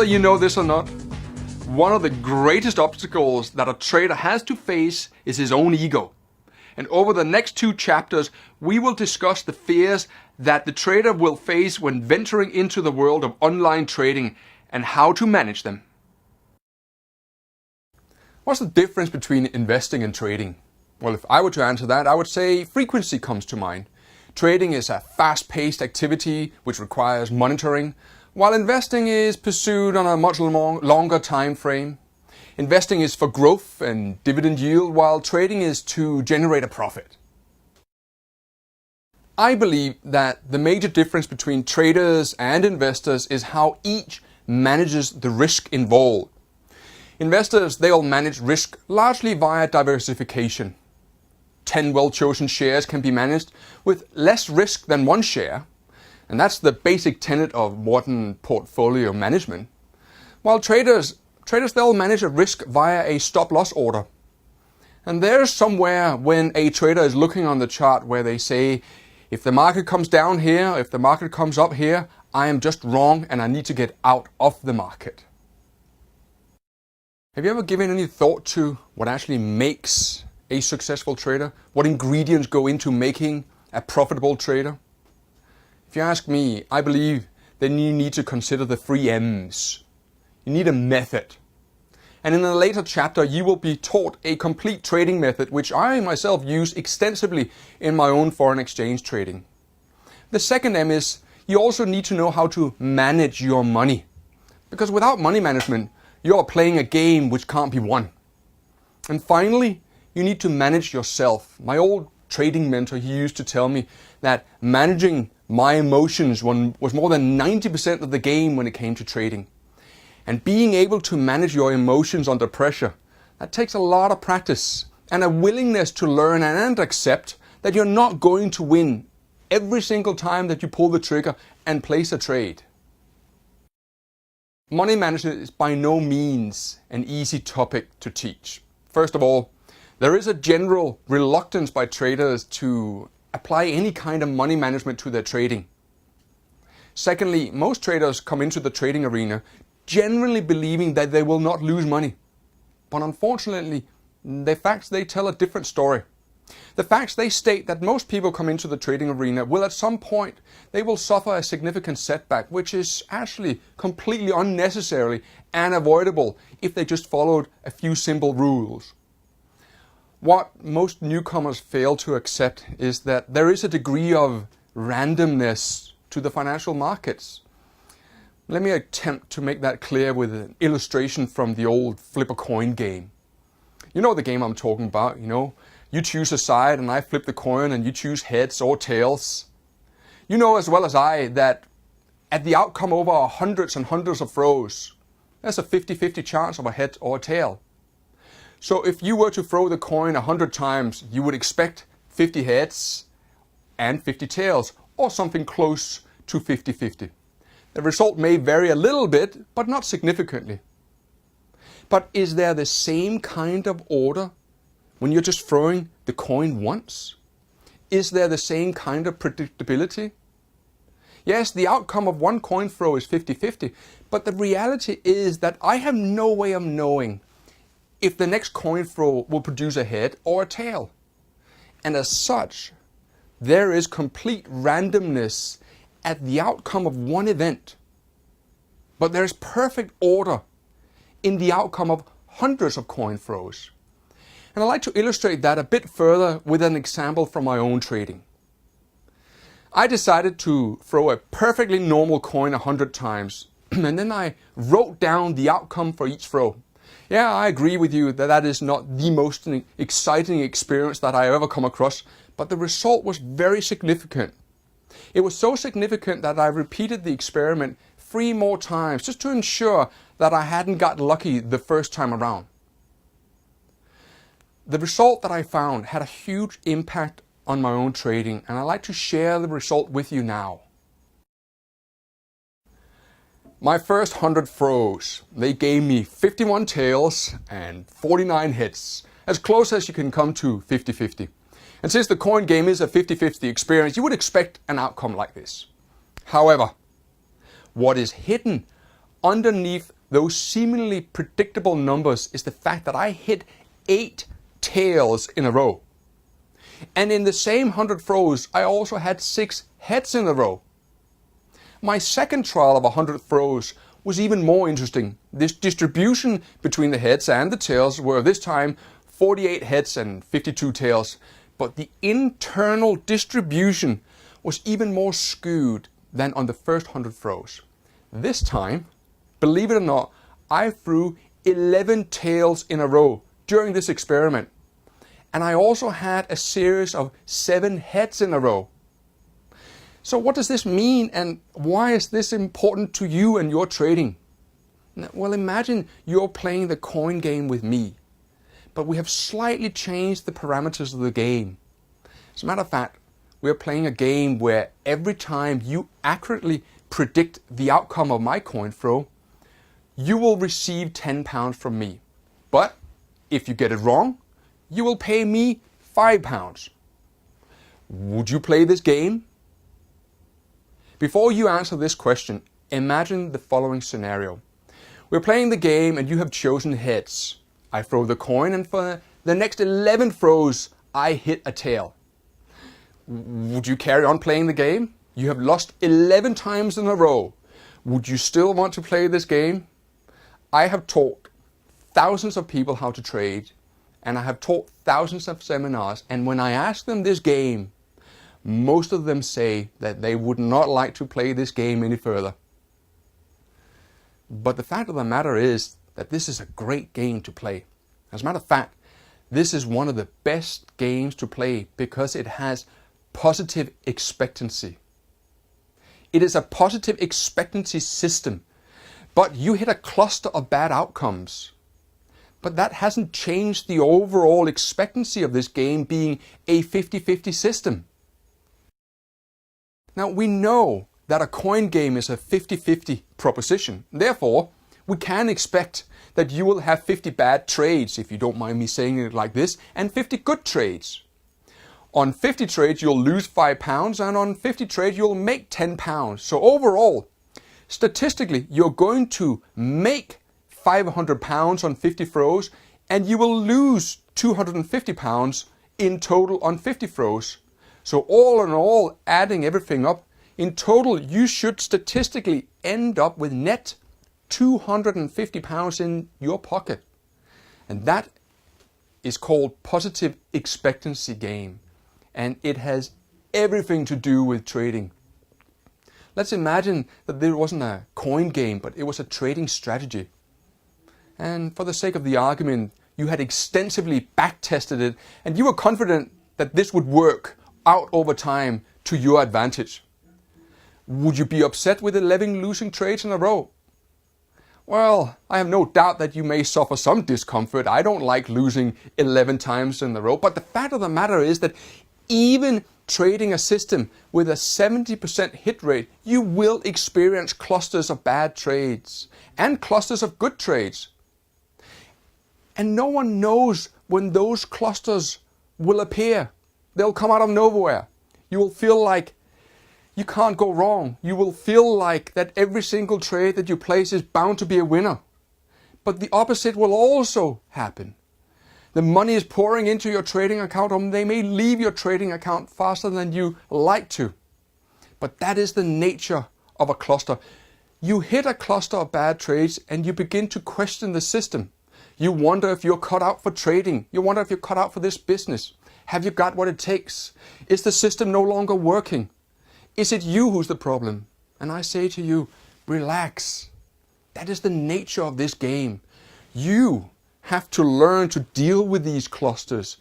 Whether you know this or not, one of the greatest obstacles that a trader has to face is his own ego. And over the next 2 chapters, we will discuss the fears that the trader will face when venturing into the world of online trading and how to manage them. What's the difference between investing and trading? Well, if I were to answer that, I would say frequency comes to mind. Trading is a fast-paced activity which requires monitoring, while investing is pursued on a much longer time frame. Investing is for growth and dividend yield, while trading is to generate a profit. I believe that the major difference between traders and investors is how each manages the risk involved. Investors, they'll manage risk largely via diversification. 10 well-chosen shares can be managed with less risk than one share, and that's the basic tenet of modern portfolio management. While traders they'll manage a risk via a stop-loss order. And there's somewhere when a trader is looking on the chart where they say, if the market comes down here, if the market comes up here, I am just wrong and I need to get out of the market. Have you ever given any thought to what actually makes a successful trader? What ingredients go into making a profitable trader? If you ask me, I believe then you need to consider the 3 M's. You need a method. And in a later chapter, you will be taught a complete trading method, which I myself use extensively in my own foreign exchange trading. The second M is you also need to know how to manage your money. Because without money management, you're playing a game which can't be won. And finally, you need to manage yourself. My old trading mentor, he used to tell me that managing my emotions was more than 90% of the game when it came to trading. And being able to manage your emotions under pressure, that takes a lot of practice and a willingness to learn and accept that you're not going to win every single time that you pull the trigger and place a trade. Money management is by no means an easy topic to teach. First of all, there is a general reluctance by traders to apply any kind of money management to their trading. Secondly, most traders come into the trading arena generally believing that they will not lose money. But unfortunately, the facts they tell a different story. The facts they state that most people come into the trading arena will at some point, they will suffer a significant setback, which is actually completely unnecessary and avoidable if they just followed a few simple rules. What most newcomers fail to accept is that there is a degree of randomness to the financial markets. Let me attempt to make that clear with an illustration from the old flip a coin game. You know the game I'm talking about, you choose a side and I flip the coin and you choose heads or tails. You know as well as I that at the outcome over hundreds and hundreds of throws, there's a 50-50 chance of a head or a tail. So if you were to throw the coin 100 times, you would expect 50 heads and 50 tails, or something close to 50-50. The result may vary a little bit, but not significantly. But is there the same kind of order when you're just throwing the coin once? Is there the same kind of predictability? Yes, the outcome of one coin throw is 50-50, but the reality is that I have no way of knowing if the next coin throw will produce a head or a tail. And as such, there is complete randomness at the outcome of one event. But there is perfect order in the outcome of hundreds of coin throws. And I'd like to illustrate that a bit further with an example from my own trading. I decided to throw a perfectly normal coin 100 times, and then I wrote down the outcome for each throw. Yeah, I agree with you that that is not the most exciting experience that I ever come across, but the result was very significant. It was so significant that I repeated the experiment 3 more times just to ensure that I hadn't got lucky the first time around. The result that I found had a huge impact on my own trading, and I'd like to share the result with you now. My first 100 throws, they gave me 51 tails and 49 heads, as close as you can come to 50-50. And since the coin game is a 50-50 experience, you would expect an outcome like this. However, what is hidden underneath those seemingly predictable numbers is the fact that I hit 8 tails in a row. And in the same 100 throws, I also had 6 heads in a row. My second trial of 100 throws was even more interesting. This distribution between the heads and the tails were this time 48 heads and 52 tails. But the internal distribution was even more skewed than on the first 100 throws. This time, believe it or not, I threw 11 tails in a row during this experiment. And I also had a series of 7 heads in a row. So what does this mean, and why is this important to you and your trading? Well, imagine you're playing the coin game with me, but we have slightly changed the parameters of the game. As a matter of fact, we're playing a game where every time you accurately predict the outcome of my coin throw, you will receive £10 from me. But if you get it wrong, you will pay me £5. Would you play this game? Before you answer this question, imagine the following scenario. We're playing the game and you have chosen heads. I throw the coin and for the next 11 throws, I hit a tail. Would you carry on playing the game? You have lost 11 times in a row. Would you still want to play this game? I have taught thousands of people how to trade, and I have taught thousands of seminars, and when I ask them this game, most of them say that they would not like to play this game any further. But the fact of the matter is that this is a great game to play. As a matter of fact, this is one of the best games to play because it has positive expectancy. It is a positive expectancy system, but you hit a cluster of bad outcomes. But that hasn't changed the overall expectancy of this game being a 50-50 system. Now, we know that a coin game is a 50-50 proposition. Therefore, we can expect that you will have 50 bad trades, if you don't mind me saying it like this, and 50 good trades. On 50 trades, you'll lose £5, and on 50 trades, you'll make £10. So overall, statistically, you're going to make £500 on 50 throws, and you will lose £250 in total on 50 throws. So all in all, adding everything up, in total you should statistically end up with net £250 in your pocket. And that is called positive expectancy game. And it has everything to do with trading. Let's imagine that there wasn't a coin game, but it was a trading strategy. And for the sake of the argument, you had extensively back-tested it, and you were confident that this would work out over time to your advantage. Would you be upset with 11 losing trades in a row? Well, I have no doubt that you may suffer some discomfort. I don't like losing 11 times in a row, but the fact of the matter is that even trading a system with a 70% hit rate, you will experience clusters of bad trades and clusters of good trades. And no one knows when those clusters will appear. They'll come out of nowhere. You will feel like you can't go wrong. You will feel like that every single trade that you place is bound to be a winner. But the opposite will also happen. The money is pouring into your trading account, or they may leave your trading account faster than you like to. But that is the nature of a cluster. You hit a cluster of bad trades and you begin to question the system. You wonder if you're cut out for trading. You wonder if you're cut out for this business. Have you got what it takes? Is the system no longer working? Is it you who's the problem? And I say to you, relax. That is the nature of this game. You have to learn to deal with these clusters.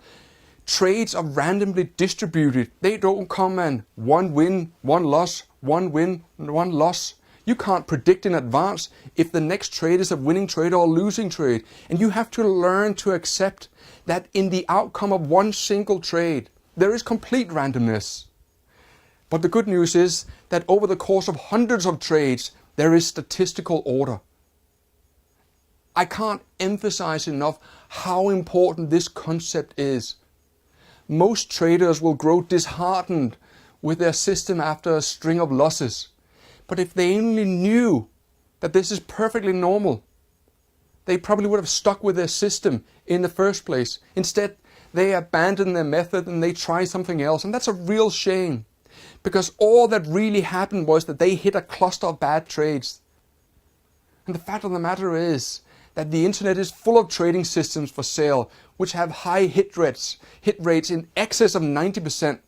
Trades are randomly distributed. They don't come in one win, one loss, one win, one loss. You can't predict in advance if the next trade is a winning trade or a losing trade. And you have to learn to accept that in the outcome of one single trade, there is complete randomness. But the good news is that over the course of hundreds of trades, there is statistical order. I can't emphasize enough how important this concept is. Most traders will grow disheartened with their system after a string of losses. But if they only knew that this is perfectly normal. They probably would have stuck with their system in the first place. Instead, they abandon their method and they try something else. And that's a real shame, because all that really happened was that they hit a cluster of bad trades. And the fact of the matter is that the internet is full of trading systems for sale which have high hit rates in excess of 90%.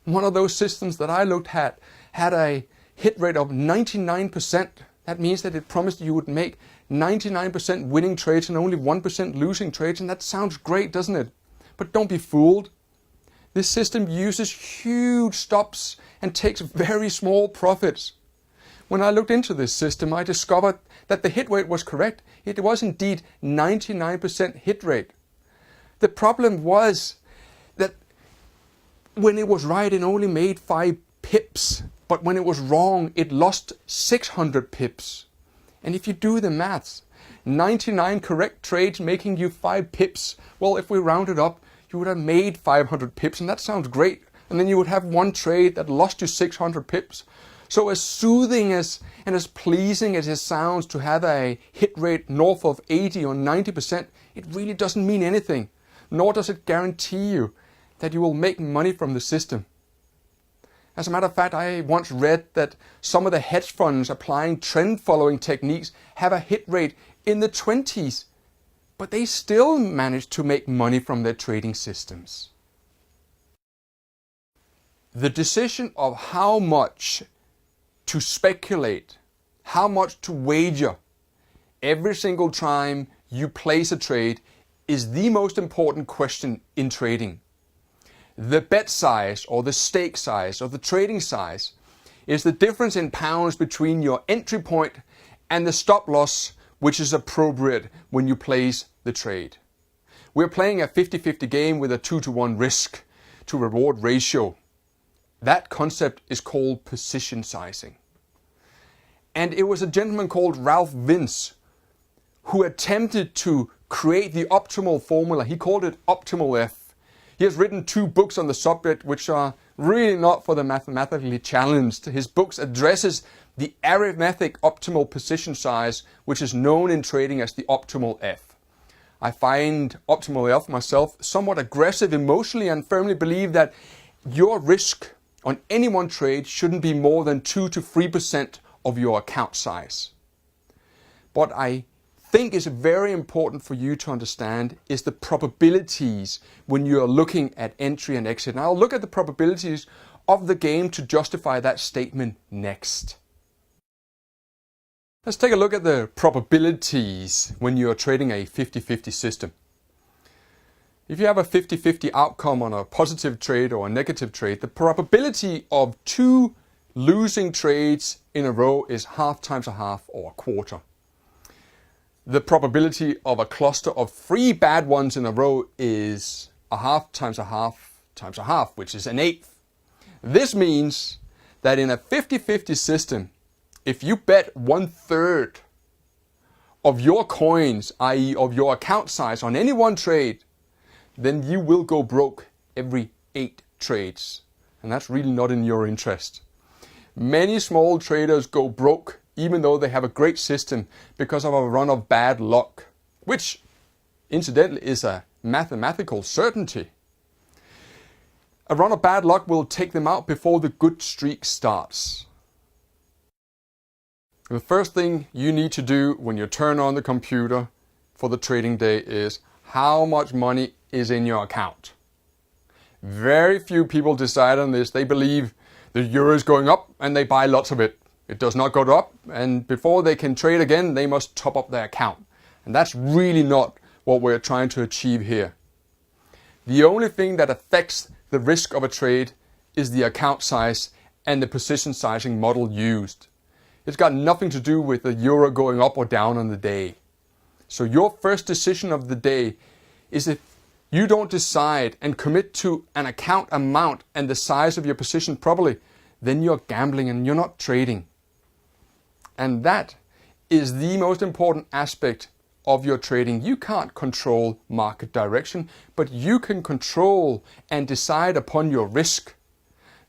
One of those systems that I looked at had a hit rate of 99%. That means that it promised you would make 99% winning trades and only 1% losing trades, and that sounds great, doesn't it? But don't be fooled. This system uses huge stops and takes very small profits. When I looked into this system, I discovered that the hit rate was correct. It was indeed 99% hit rate. The problem was that when it was right, it only made 5 pips. But when it was wrong, it lost 600 pips. And if you do the maths, 99 correct trades making you 5 pips, well, if we round it up, you would have made 500 pips, and that sounds great. And then you would have one trade that lost you 600 pips. So as soothing and as pleasing as it sounds to have a hit rate north of 80 or 90%, it really doesn't mean anything, nor does it guarantee you that you will make money from the system. As a matter of fact, I once read that some of the hedge funds applying trend following techniques have a hit rate in the 20s, but they still manage to make money from their trading systems. The decision of how much to speculate, how much to wager every single time you place a trade is the most important question in trading. The bet size or the stake size or the trading size is the difference in pounds between your entry point and the stop loss which is appropriate when you place the trade. We're playing a 50-50 game with a 2-to-1 risk to reward ratio. That concept is called position sizing. And it was a gentleman called Ralph Vince who attempted to create the optimal formula. He called it Optimal F. He has written 2 books on the subject which are really not for the mathematically challenged. His books addresses the arithmetic optimal position size, which is known in trading as the Optimal F. I find Optimal F myself somewhat aggressive emotionally and firmly believe that your risk on any one trade shouldn't be more than 2 to 3% of your account size. What I think is very important for you to understand is the probabilities when you are looking at entry and exit. And I'll look at the probabilities of the game to justify that statement next. Let's take a look at the probabilities when you are trading a 50-50 system. If you have a 50-50 outcome on a positive trade or a negative trade, the probability of 2 losing trades in a row is half times a half or a quarter. The probability of a cluster of 3 bad ones in a row is a half times a half times a half, which is an eighth. This means that in a 50-50 system, if you bet 1/3 of your coins, i.e. of your account size on any one trade, then you will go broke every 8 trades. And that's really not in your interest. Many small traders go broke even though they have a great system because of a run of bad luck, which incidentally is a mathematical certainty. A run of bad luck will take them out before the good streak starts. The first thing you need to do when you turn on the computer for the trading day is how much money is in your account. Very few people decide on this. They believe the euro is going up and they buy lots of it. It does not go up, and before they can trade again, they must top up their account. And that's really not what we're trying to achieve here. The only thing that affects the risk of a trade is the account size and the position sizing model used. It's got nothing to do with the euro going up or down on the day. So your first decision of the day is if you don't decide and commit to an account amount and the size of your position properly, then you're gambling and you're not trading. And that is the most important aspect of your trading. You can't control market direction, but you can control and decide upon your risk.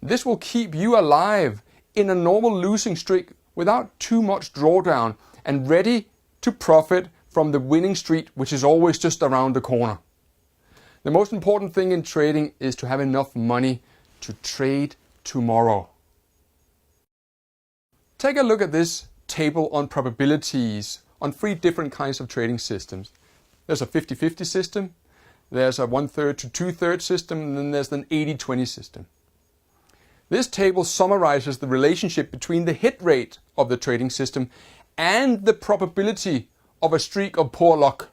This will keep you alive in a normal losing streak without too much drawdown and ready to profit from the winning streak, which is always just around the corner. The most important thing in trading is to have enough money to trade tomorrow. Take a look at this table on probabilities on 3 different kinds of trading systems. There's a 50-50 system, there's a 1/3 to 2/3 system, and then there's an 80-20 system. This table summarizes the relationship between the hit rate of the trading system and the probability of a streak of poor luck.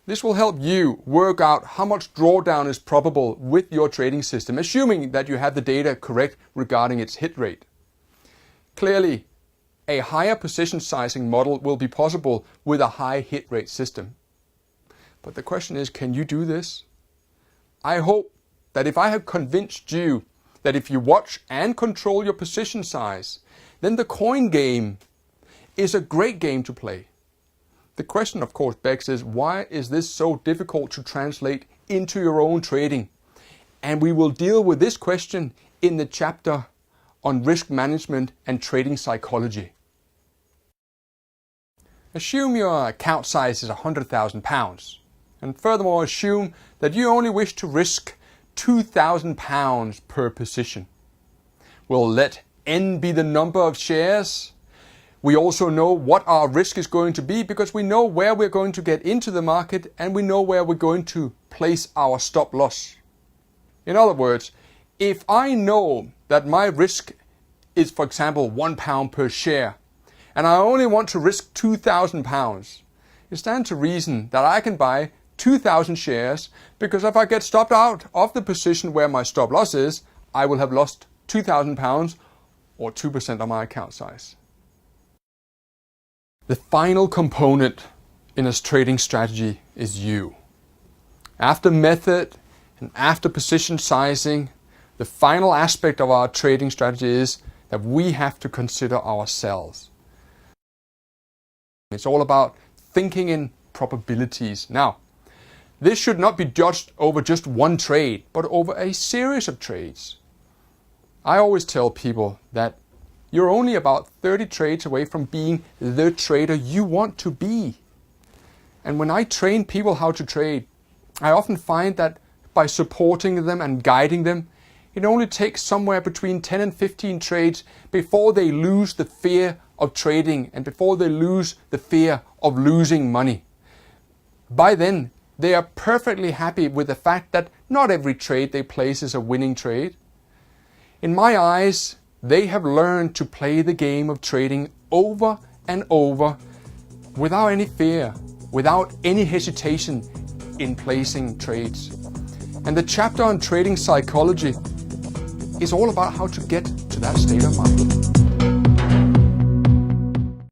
This will help you work out how much drawdown is probable with your trading system, assuming that you have the data correct regarding its hit rate. Clearly, a higher position sizing model will be possible with a high hit rate system. But the question is, can you do this? I hope that if I have convinced you that if you watch and control your position size, then the coin game is a great game to play. The question, of course, begs is, why is this so difficult to translate into your own trading? And we will deal with this question in the chapter on risk management and trading psychology. Assume your account size is £100,000, and furthermore assume that you only wish to risk £2,000 per position. We'll let N be the number of shares. We also know what our risk is going to be because we know where we're going to get into the market and we know where we're going to place our stop loss. In other words, if I know that my risk is, for example, £1 per share, and I only want to risk £2,000, it stands to reason that I can buy 2,000 shares, because if I get stopped out of the position where my stop loss is, I will have lost £2,000 or 2% of my account size. The final component in a trading strategy is you. After method and after position sizing, the final aspect of our trading strategy is that we have to consider ourselves. It's all about thinking in probabilities. Now, this should not be judged over just one trade, but over a series of trades. I always tell people that you're only about 30 trades away from being the trader you want to be. And when I train people how to trade, I often find that by supporting them and guiding them, it only takes somewhere between 10 and 15 trades before they lose the fear of trading and before they lose the fear of losing money. By then, they are perfectly happy with the fact that not every trade they place is a winning trade. In my eyes, they have learned to play the game of trading over and over without any fear, without any hesitation in placing trades. And the chapter on trading psychology is all about how to get to that state of mind.